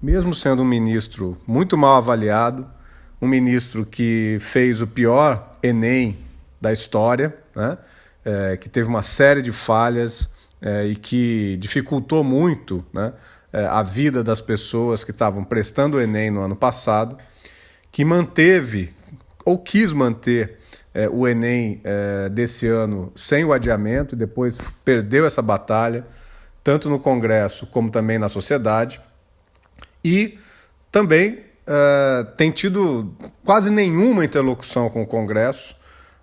Mesmo sendo um ministro muito mal avaliado, um ministro que fez o pior Enem da história, né? Que teve uma série de falhas e que dificultou muito, né, a vida das pessoas que estavam prestando o Enem no ano passado, que manteve ou quis manter o Enem desse ano sem o adiamento e depois perdeu essa batalha, tanto no Congresso como também na sociedade. E também tem tido quase nenhuma interlocução com o Congresso.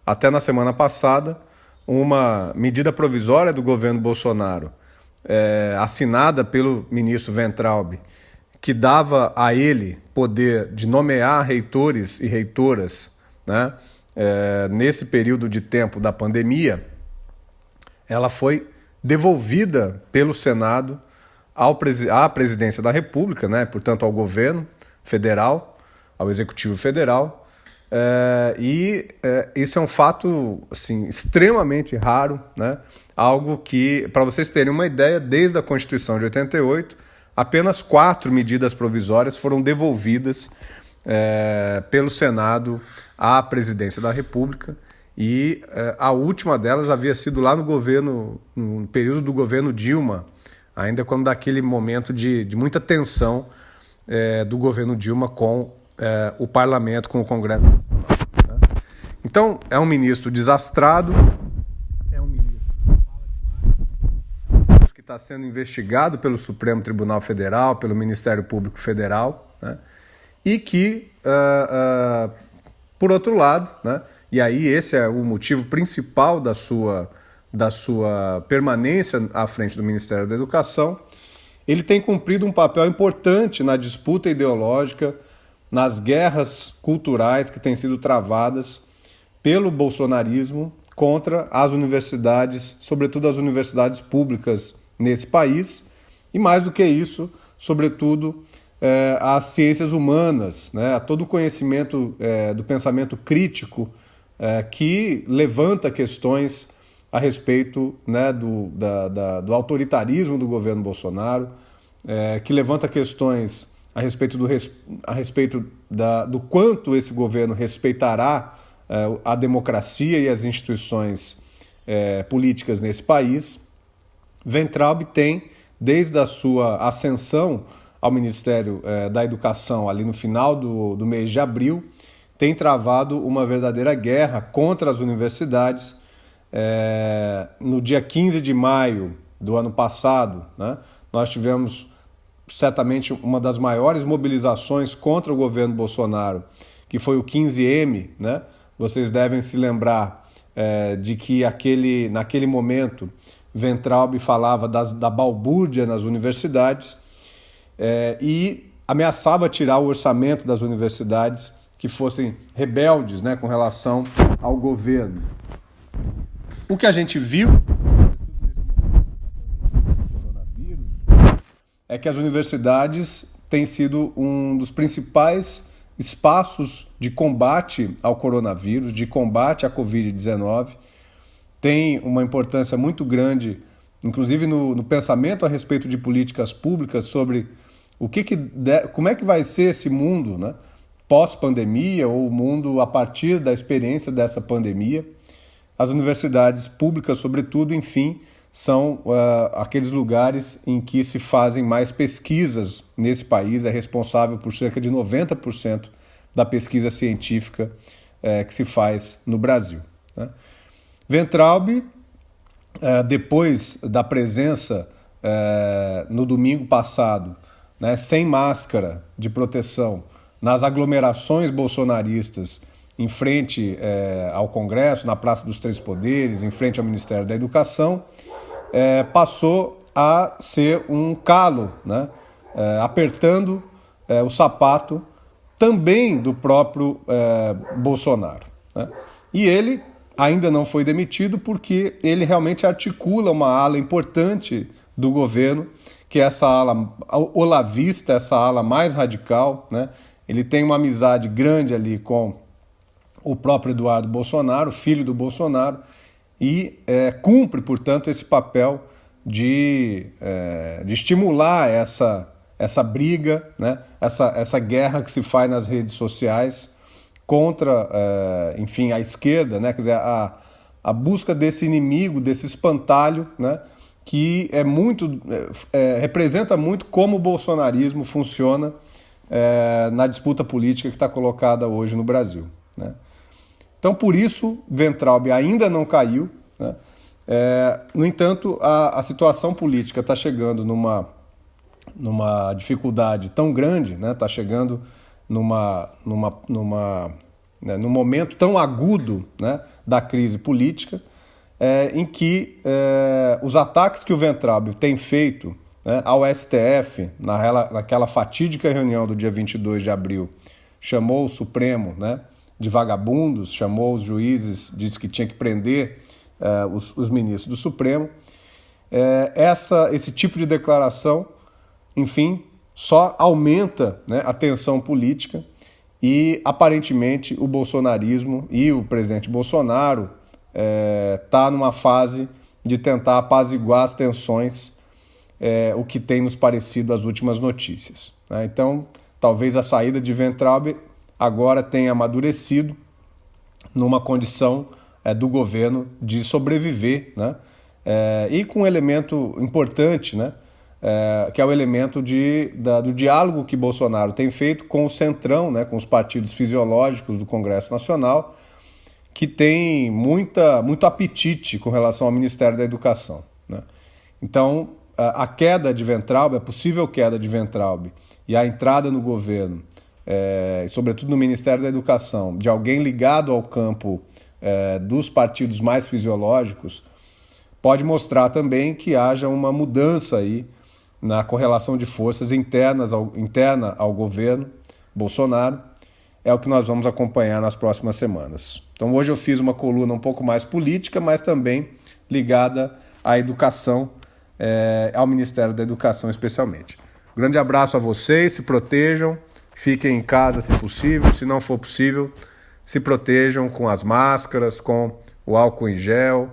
Até na semana passada, uma medida provisória do governo Bolsonaro, assinada pelo ministro Weintraub, que dava a ele poder de nomear reitores e reitoras, né, nesse período de tempo da pandemia, ela foi devolvida pelo Senado à presidência da República, né, portanto ao governo federal, ao Executivo Federal, isso é um fato assim, extremamente raro, né, algo que, para vocês terem uma ideia, desde a Constituição de 88, apenas 4 medidas provisórias foram devolvidas pelo Senado à presidência da República, e a última delas havia sido lá no período do governo Dilma, ainda quando daquele momento de muita tensão do governo Dilma com o parlamento, com o Congresso. Né? Então, é um ministro desastrado, é um ministro que está sendo investigado pelo Supremo Tribunal Federal, pelo Ministério Público Federal, né? E que, por outro lado, né? E aí esse é o motivo principal da sua permanência à frente do Ministério da Educação, ele tem cumprido um papel importante na disputa ideológica, nas guerras culturais que têm sido travadas pelo bolsonarismo contra as universidades, sobretudo as universidades públicas nesse país, e mais do que isso, sobretudo as ciências humanas, né, a todo o conhecimento do pensamento crítico que levanta questões a respeito, né, do autoritarismo do governo Bolsonaro, que levanta questões a respeito do quanto esse governo respeitará a democracia e as instituições políticas nesse país. Weintraub tem, desde a sua ascensão ao Ministério da Educação, ali no final do mês de abril, tem travado uma verdadeira guerra contra as universidades. No dia 15 de maio do ano passado, né, nós tivemos certamente uma das maiores mobilizações contra o governo Bolsonaro, que foi o 15M. Né? Vocês devem se lembrar de que naquele momento Weintraub falava da balbúrdia nas universidades e ameaçava tirar o orçamento das universidades que fossem rebeldes, né, com relação ao governo. O que a gente viu é que as universidades têm sido um dos principais espaços de combate ao coronavírus, de combate à Covid-19. Tem uma importância muito grande, inclusive no pensamento a respeito de políticas públicas sobre como é que vai ser esse mundo, né, pós-pandemia, ou o mundo a partir da experiência dessa pandemia. As universidades públicas, sobretudo, enfim, são aqueles lugares em que se fazem mais pesquisas nesse país, é responsável por cerca de 90% da pesquisa científica que se faz no Brasil. Né? Weintraub, depois da presença no domingo passado, né, sem máscara de proteção, nas aglomerações bolsonaristas, em frente ao Congresso, na Praça dos Três Poderes, em frente ao Ministério da Educação, passou a ser um calo, né, apertando o sapato também do próprio Bolsonaro. Né? E ele ainda não foi demitido porque ele realmente articula uma ala importante do governo, que é essa ala olavista, essa ala mais radical. Né? Ele tem uma amizade grande ali com o próprio Eduardo Bolsonaro, filho do Bolsonaro, e cumpre, portanto, esse papel de estimular essa briga, né? Essa guerra que se faz nas redes sociais contra, enfim, a esquerda, né? Quer dizer, a busca desse inimigo, desse espantalho, né? Que representa muito como o bolsonarismo funciona na disputa política que está colocada hoje no Brasil, né? Então, por isso, Weintraub ainda não caiu, né? No entanto, a situação política está chegando numa dificuldade tão grande, né? Está chegando num momento tão agudo, né, da crise política, em que os ataques que o Weintraub tem feito, né, ao STF, naquela fatídica reunião do dia 22 de abril, chamou o Supremo, né, de vagabundos, chamou os juízes, disse que tinha que prender os ministros do Supremo. Esse tipo de declaração, enfim, só aumenta, né, a tensão política e, aparentemente, o bolsonarismo e o presidente Bolsonaro está numa fase de tentar apaziguar as tensões, o que tem nos parecido as últimas notícias, né? Então, talvez a saída de Weintraub agora tenha amadurecido numa condição do governo de sobreviver, né? E com um elemento importante, né? Que é o elemento do diálogo que Bolsonaro tem feito com o Centrão, né? Com os partidos fisiológicos do Congresso Nacional, que tem muito apetite com relação ao Ministério da Educação, né? Então, a queda de Weintraub, a possível queda de Weintraub e a entrada no governo, sobretudo no Ministério da Educação, de alguém ligado ao campo dos partidos mais fisiológicos, pode mostrar também que haja uma mudança aí na correlação de forças interna ao governo Bolsonaro. É o que nós vamos acompanhar nas próximas semanas. Então hoje eu fiz uma coluna um pouco mais política, mas também ligada à educação, ao Ministério da Educação especialmente. Grande abraço a vocês, se protejam, fiquem em casa se possível, se não for possível, se protejam com as máscaras, com o álcool em gel,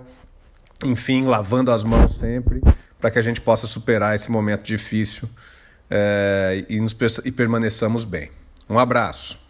enfim, lavando as mãos sempre, para que a gente possa superar esse momento difícil e permaneçamos bem. Um abraço.